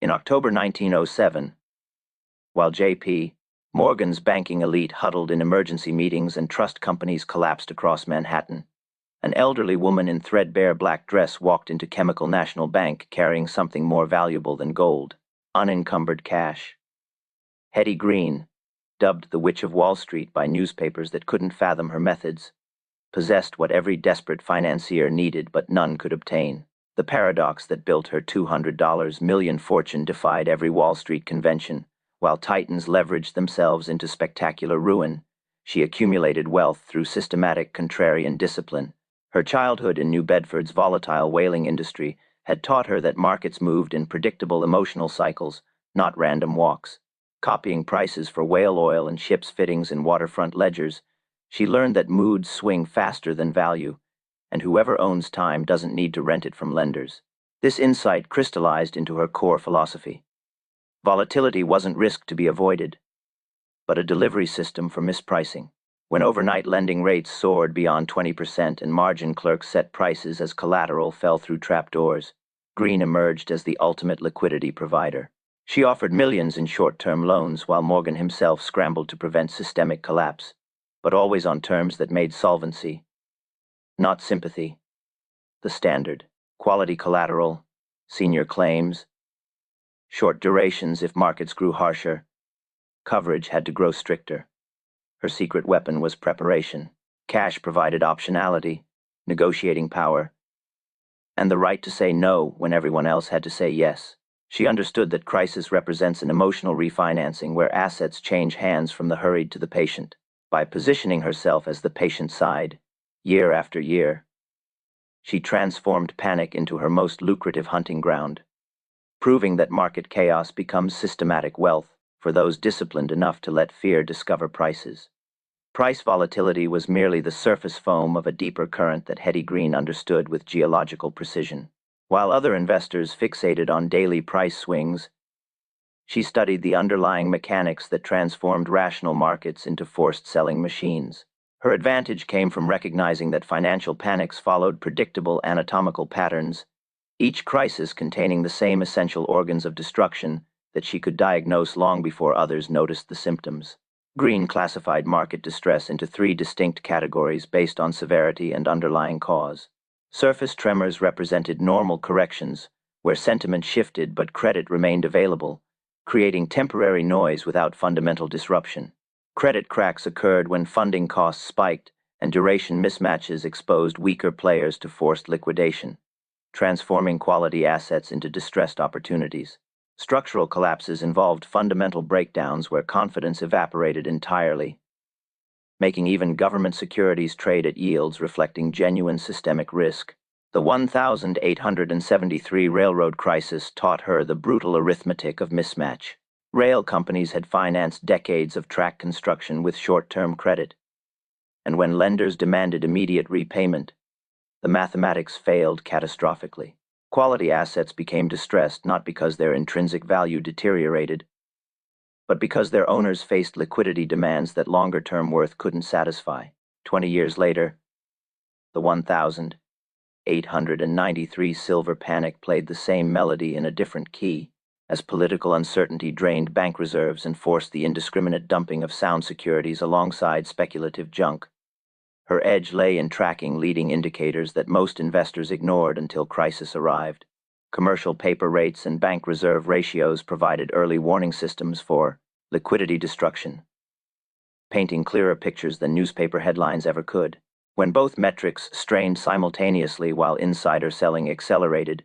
In October 1907, while J.P. Morgan's banking elite huddled in emergency meetings and trust companies collapsed across Manhattan, an elderly woman in threadbare black dress walked into Chemical National Bank carrying something more valuable than gold, unencumbered cash. Hetty Green, dubbed the Witch of Wall Street by newspapers that couldn't fathom her methods, possessed what every desperate financier needed but none could obtain. The paradox that built her $200 million fortune defied every Wall Street convention. While titans leveraged themselves into spectacular ruin, she accumulated wealth through systematic contrarian discipline. Her childhood in New Bedford's volatile whaling industry had taught her that markets moved in predictable emotional cycles, not random walks. Copying prices for whale oil and ships' fittings in waterfront ledgers, she learned that moods swing faster than value, and whoever owns time doesn't need to rent it from lenders. This insight crystallized into her core philosophy. Volatility wasn't risk to be avoided, but a delivery system for mispricing. When overnight lending rates soared beyond 20% and margin clerks set prices as collateral fell through trapdoors, Green emerged as the ultimate liquidity provider. She offered millions in short-term loans while Morgan himself scrambled to prevent systemic collapse, but always on terms that made solvency, not sympathy, the standard. Quality collateral, senior claims, short durations if markets grew harsher. Coverage had to grow stricter. Her secret weapon was preparation. Cash provided optionality, negotiating power, and the right to say no when everyone else had to say yes. She understood that crisis represents an emotional refinancing where assets change hands from the hurried to the patient. By positioning herself as the patient side, year after year, she transformed panic into her most lucrative hunting ground, proving that market chaos becomes systematic wealth for those disciplined enough to let fear discover prices. Price volatility was merely the surface foam of a deeper current that Hetty Green understood with geological precision. While other investors fixated on daily price swings, she studied the underlying mechanics that transformed rational markets into forced selling machines. Her advantage came from recognizing that financial panics followed predictable anatomical patterns, each crisis containing the same essential organs of destruction that she could diagnose long before others noticed the symptoms. Green classified market distress into three distinct categories based on severity and underlying cause. Surface tremors represented normal corrections, where sentiment shifted but credit remained available, creating temporary noise without fundamental disruption. Credit cracks occurred when funding costs spiked and duration mismatches exposed weaker players to forced liquidation, transforming quality assets into distressed opportunities. Structural collapses involved fundamental breakdowns where confidence evaporated entirely, making even government securities trade at yields reflecting genuine systemic risk. The 1873 railroad crisis taught her the brutal arithmetic of mismatch. Rail companies had financed decades of track construction with short-term credit, and when lenders demanded immediate repayment, the mathematics failed catastrophically. Quality assets became distressed not because their intrinsic value deteriorated, but because their owners faced liquidity demands that longer-term worth couldn't satisfy. 20 years later, the 1893 silver panic played the same melody in a different key, as political uncertainty drained bank reserves and forced the indiscriminate dumping of sound securities alongside speculative junk. Her edge lay in tracking leading indicators that most investors ignored until crisis arrived. Commercial paper rates and bank reserve ratios provided early warning systems for liquidity destruction, painting clearer pictures than newspaper headlines ever could. When both metrics strained simultaneously while insider selling accelerated,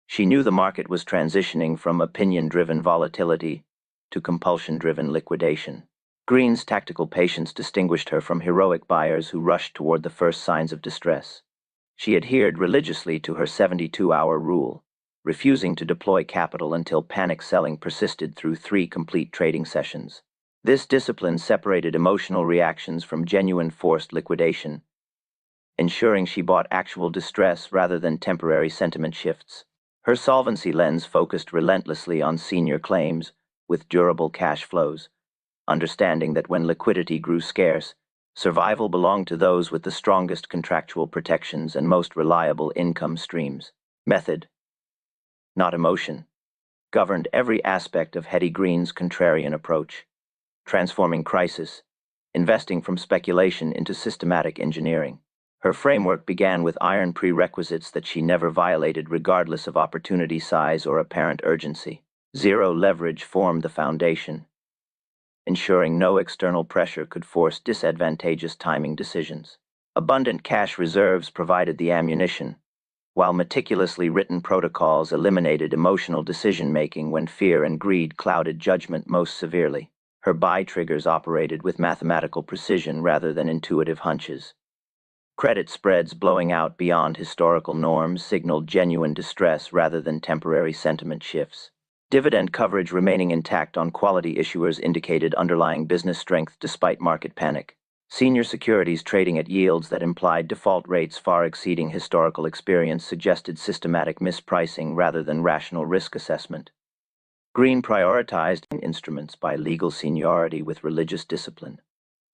she knew the market was transitioning from opinion-driven volatility to compulsion-driven liquidation. Green's tactical patience distinguished her from heroic buyers who rushed toward the first signs of distress. She adhered religiously to her 72-hour rule, refusing to deploy capital until panic selling persisted through 3 complete trading sessions. This discipline separated emotional reactions from genuine forced liquidation, ensuring she bought actual distress rather than temporary sentiment shifts. Her solvency lens focused relentlessly on senior claims with durable cash flows, understanding that when liquidity grew scarce, survival belonged to those with the strongest contractual protections and most reliable income streams. Method, not emotion. governed every aspect of Hetty Green's contrarian approach, transforming crisis, investing from speculation into systematic engineering. Her framework began with iron prerequisites that she never violated regardless of opportunity size or apparent urgency. Zero leverage formed the foundation, ensuring no external pressure could force disadvantageous timing decisions. Abundant cash reserves provided the ammunition, while meticulously written protocols eliminated emotional decision-making when fear and greed clouded judgment most severely. Her buy triggers operated with mathematical precision rather than intuitive hunches. Credit spreads blowing out beyond historical norms signaled genuine distress rather than temporary sentiment shifts. Dividend coverage remaining intact on quality issuers indicated underlying business strength despite market panic. Senior securities trading at yields that implied default rates far exceeding historical experience suggested systematic mispricing rather than rational risk assessment. Green prioritized instruments by legal seniority with religious discipline,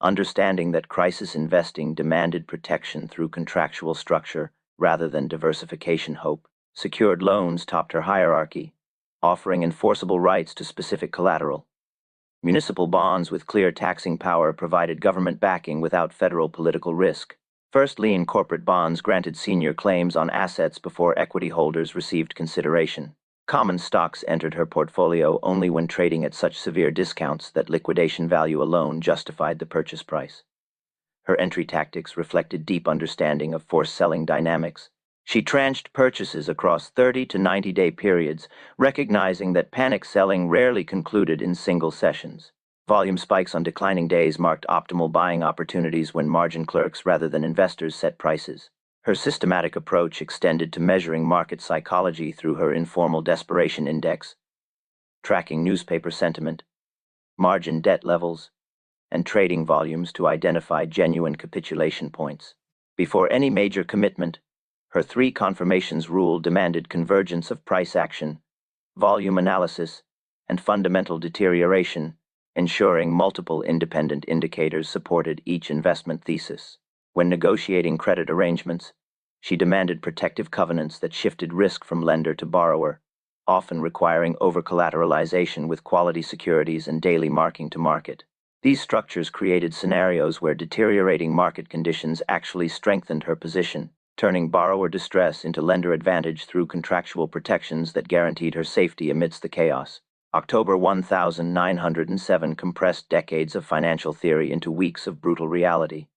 understanding that crisis investing demanded protection through contractual structure rather than diversification hope. Secured loans topped her hierarchy, offering enforceable rights to specific collateral. Municipal bonds with clear taxing power provided government backing without federal political risk. First lien corporate bonds granted senior claims on assets before equity holders received consideration. Common stocks entered her portfolio only when trading at such severe discounts that liquidation value alone justified the purchase price. Her entry tactics reflected deep understanding of forced selling dynamics. She tranched purchases across 30 to 90-day periods, recognizing that panic selling rarely concluded in single sessions. Volume spikes on declining days marked optimal buying opportunities when margin clerks rather than investors set prices. Her systematic approach extended to measuring market psychology through her informal desperation index, tracking newspaper sentiment, margin debt levels, and trading volumes to identify genuine capitulation points. Before any major commitment, her 3 confirmations rule demanded convergence of price action, volume analysis, and fundamental deterioration, ensuring multiple independent indicators supported each investment thesis. When negotiating credit arrangements, she demanded protective covenants that shifted risk from lender to borrower, often requiring over-collateralization with quality securities and daily marking to market. These structures created scenarios where deteriorating market conditions actually strengthened her position, turning borrower distress into lender advantage through contractual protections that guaranteed her safety amidst the chaos. October 1907 compressed decades of financial theory into weeks of brutal reality.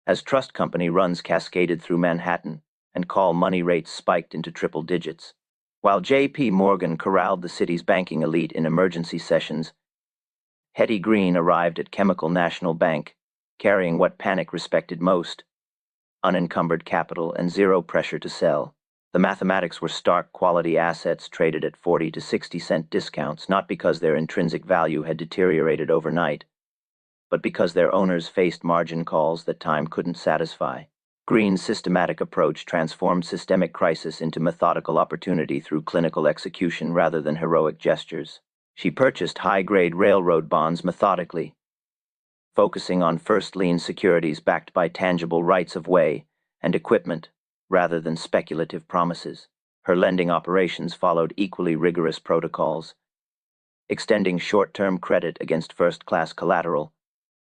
As trust company runs cascaded through Manhattan and call money rates spiked into triple digits, while J.P. Morgan corralled the city's banking elite in emergency sessions, Hetty Green arrived at Chemical National Bank, carrying what panic respected most: unencumbered capital and zero pressure to sell. The mathematics were stark: quality assets traded at 40 to 60-cent discounts, not because their intrinsic value had deteriorated overnight, but because their owners faced margin calls that time couldn't satisfy. Green's systematic approach transformed systemic crisis into methodical opportunity through clinical execution rather than heroic gestures. She purchased high-grade railroad bonds methodically, focusing on first lien securities backed by tangible rights of way and equipment rather than speculative promises. Her lending operations followed equally rigorous protocols, extending short-term credit against first-class collateral,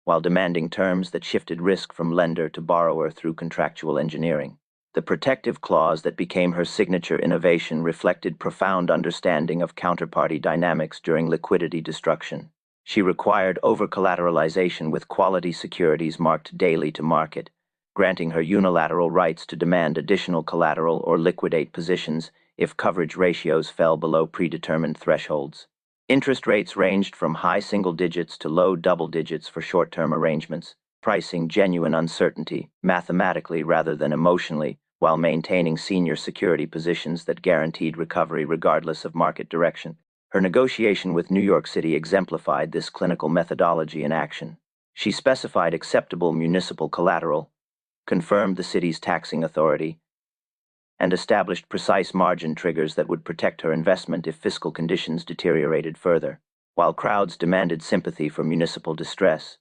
while demanding terms that shifted risk from lender to borrower through contractual engineering. The protective clause that became her signature innovation reflected profound understanding of counterparty dynamics during liquidity destruction. She required over-collateralization with quality securities marked daily to market, granting her unilateral rights to demand additional collateral or liquidate positions if coverage ratios fell below predetermined thresholds. Interest rates ranged from high single digits to low double digits for short-term arrangements, pricing genuine uncertainty mathematically rather than emotionally, while maintaining senior security positions that guaranteed recovery regardless of market direction. Her negotiation with New York City exemplified this clinical methodology in action. She specified acceptable municipal collateral, confirmed the city's taxing authority, and established precise margin triggers that would protect her investment if fiscal conditions deteriorated further. While crowds demanded sympathy for municipal distress,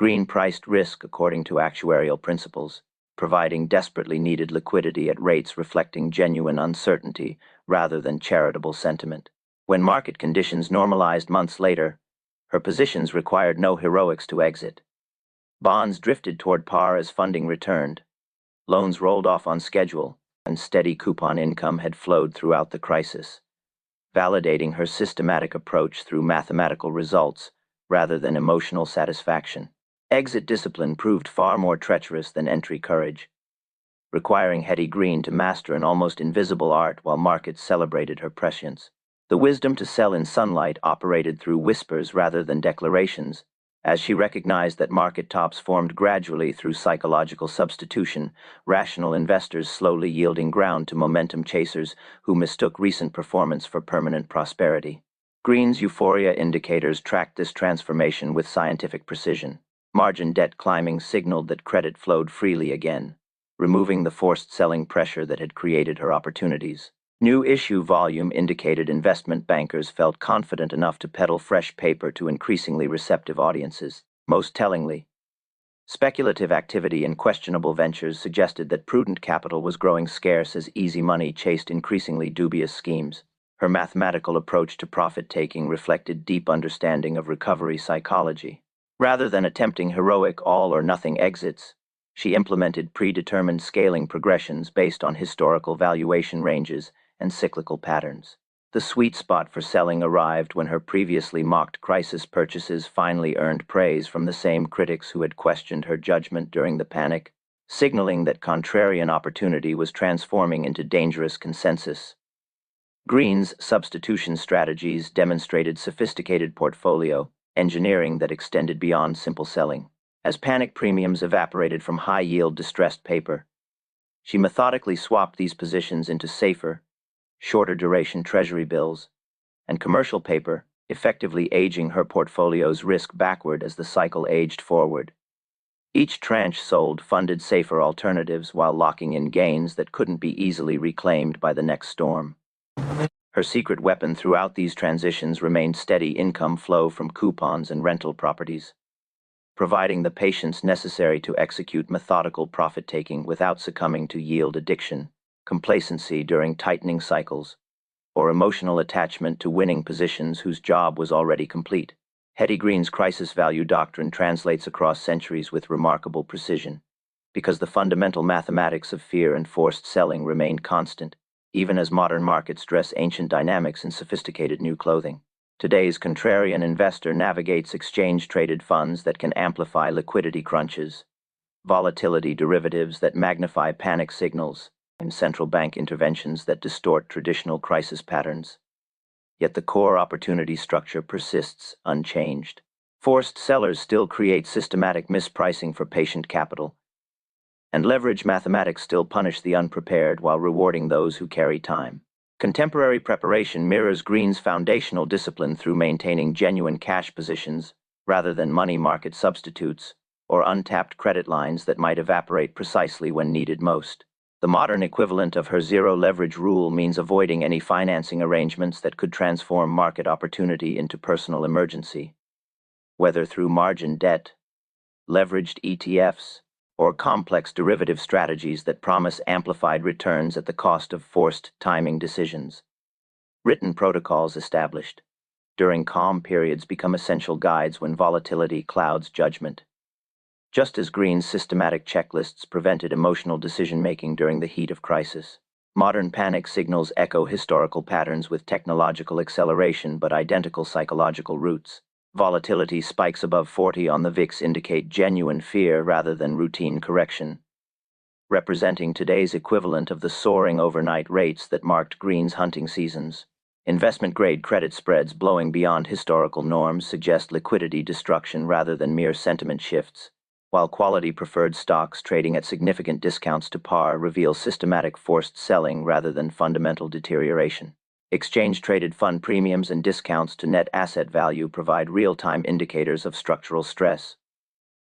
Green priced risk according to actuarial principles, providing desperately needed liquidity at rates reflecting genuine uncertainty rather than charitable sentiment. When market conditions normalized months later, her positions required no heroics to exit. Bonds drifted toward par as funding returned. Loans rolled off on schedule, and steady coupon income had flowed throughout the crisis, validating her systematic approach through mathematical results rather than emotional satisfaction. Exit discipline proved far more treacherous than entry courage, requiring Hetty Green to master an almost invisible art while markets celebrated her prescience. The wisdom to sell in sunlight operated through whispers rather than declarations, as she recognized that market tops formed gradually through psychological substitution, rational investors slowly yielding ground to momentum chasers who mistook recent performance for permanent prosperity. Green's euphoria indicators tracked this transformation with scientific precision. Margin debt climbing signaled that credit flowed freely again, removing the forced selling pressure that had created her opportunities. New issue volume indicated investment bankers felt confident enough to peddle fresh paper to increasingly receptive audiences. Most tellingly, speculative activity in questionable ventures suggested that prudent capital was growing scarce as easy money chased increasingly dubious schemes. Her mathematical approach to profit-taking reflected deep understanding of recovery psychology. Rather than attempting heroic all-or-nothing exits, she implemented predetermined scaling progressions based on historical valuation ranges and cyclical patterns. The sweet spot for selling arrived when her previously mocked crisis purchases finally earned praise from the same critics who had questioned her judgment during the panic, signaling that contrarian opportunity was transforming into dangerous consensus. Green's substitution strategies demonstrated sophisticated portfolio engineering that extended beyond simple selling. As panic premiums evaporated from high-yield distressed paper, she methodically swapped these positions into safer, shorter duration treasury bills, and commercial paper, effectively aging her portfolio's risk backward as the cycle aged forward. Each tranche sold funded safer alternatives while locking in gains that couldn't be easily reclaimed by the next storm. Her secret weapon throughout these transitions remained steady income flow from coupons and rental properties, providing the patience necessary to execute methodical profit-taking without succumbing to yield addiction, complacency during tightening cycles, or emotional attachment to winning positions whose job was already complete. Hetty Green's crisis value doctrine translates across centuries with remarkable precision, because the fundamental mathematics of fear and forced selling remain constant, even as modern markets dress ancient dynamics in sophisticated new clothing. Today's contrarian investor navigates exchange-traded funds that can amplify liquidity crunches, volatility derivatives that magnify panic signals, and central bank interventions that distort traditional crisis patterns. Yet the core opportunity structure persists unchanged. Forced sellers still create systematic mispricing for patient capital, and leverage mathematics still punish the unprepared while rewarding those who carry time. Contemporary preparation mirrors Green's foundational discipline through maintaining genuine cash positions rather than money market substitutes or untapped credit lines that might evaporate precisely when needed most. The modern equivalent of her zero leverage rule means avoiding any financing arrangements that could transform market opportunity into personal emergency, whether through margin debt, leveraged ETFs, or complex derivative strategies that promise amplified returns at the cost of forced timing decisions. Written protocols established during calm periods become essential guides when volatility clouds judgment. Just as Green's systematic checklists prevented emotional decision-making during the heat of crisis, modern panic signals echo historical patterns with technological acceleration but identical psychological roots. Volatility spikes above 40 on the VIX indicate genuine fear rather than routine correction, representing today's equivalent of the soaring overnight rates that marked Green's hunting seasons. Investment-grade credit spreads blowing beyond historical norms suggest liquidity destruction rather than mere sentiment shifts, while quality-preferred stocks trading at significant discounts to par reveal systematic forced selling rather than fundamental deterioration. Exchange-traded fund premiums and discounts to net asset value provide real-time indicators of structural stress.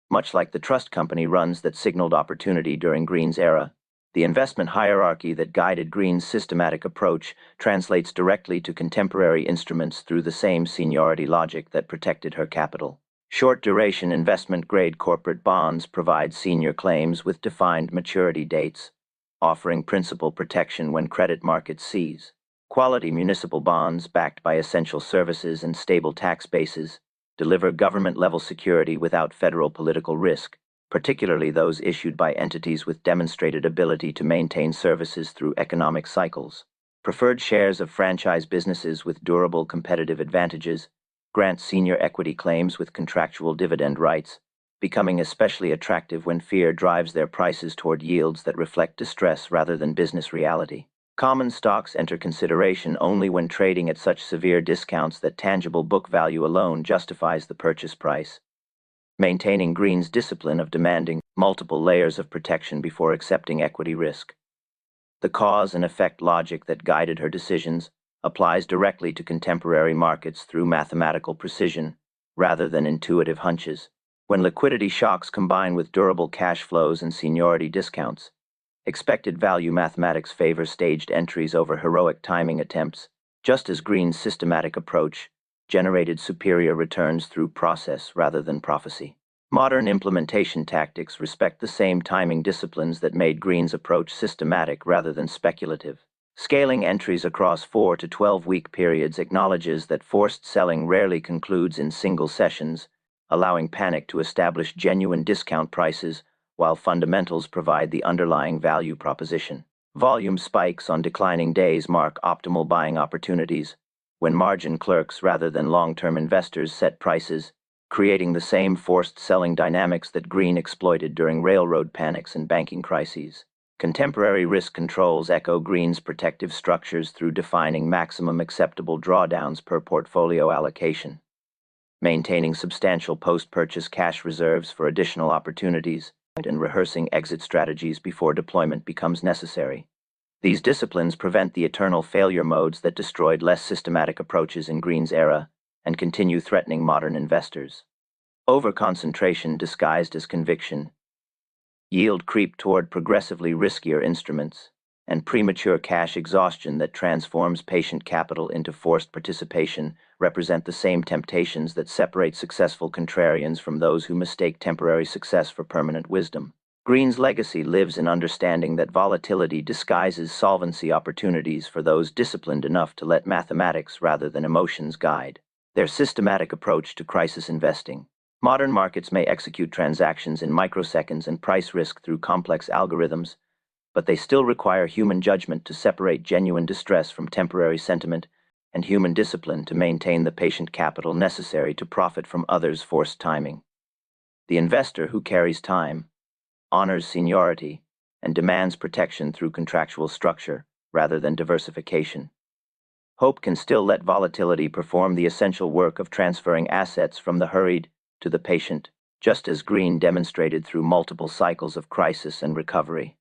Much like the trust company runs that signaled opportunity during Green's era, the investment hierarchy that guided Green's systematic approach translates directly to contemporary instruments through the same seniority logic that protected her capital. Short-duration investment-grade corporate bonds provide senior claims with defined maturity dates, offering principal protection when credit markets seize. Quality municipal bonds backed by essential services and stable tax bases deliver government-level security without federal political risk, particularly those issued by entities with demonstrated ability to maintain services through economic cycles. Preferred shares of franchise businesses with durable competitive advantages grant senior equity claims with contractual dividend rights, becoming especially attractive when fear drives their prices toward yields that reflect distress rather than business reality. Common stocks enter consideration only when trading at such severe discounts that tangible book value alone justifies the purchase price, maintaining Green's discipline of demanding multiple layers of protection before accepting equity risk. The cause and effect logic that guided her decisions applies directly to contemporary markets through mathematical precision rather than intuitive hunches. When liquidity shocks combine with durable cash flows and seniority discounts, expected value mathematics favor staged entries over heroic timing attempts, just as Green's systematic approach generated superior returns through process rather than prophecy. Modern implementation tactics respect the same timing disciplines that made Green's approach systematic rather than speculative. Scaling entries across 4 to 12-week periods acknowledges that forced selling rarely concludes in single sessions, allowing panic to establish genuine discount prices while fundamentals provide the underlying value proposition. Volume spikes on declining days mark optimal buying opportunities, when margin clerks rather than long-term investors set prices, creating the same forced selling dynamics that Green exploited during railroad panics and banking crises. Contemporary risk controls echo Green's protective structures through defining maximum acceptable drawdowns per portfolio allocation, maintaining substantial post-purchase cash reserves for additional opportunities, and rehearsing exit strategies before deployment becomes necessary. These disciplines prevent the eternal failure modes that destroyed less systematic approaches in Green's era and continue threatening modern investors. Overconcentration disguised as conviction, yield creep toward progressively riskier instruments, and premature cash exhaustion that transforms patient capital into forced participation represent the same temptations that separate successful contrarians from those who mistake temporary success for permanent wisdom. Green's legacy lives in understanding that volatility disguises solvency opportunities for those disciplined enough to let mathematics rather than emotions guide their systematic approach to crisis investing. Modern markets may execute transactions in microseconds and price risk through complex algorithms, but they still require human judgment to separate genuine distress from temporary sentiment and human discipline to maintain the patient capital necessary to profit from others' forced timing. The investor who carries time, honors seniority, and demands protection through contractual structure rather than diversification. Hope can still let volatility perform the essential work of transferring assets from the hurried to the patient, just as Green demonstrated through multiple cycles of crisis and recovery.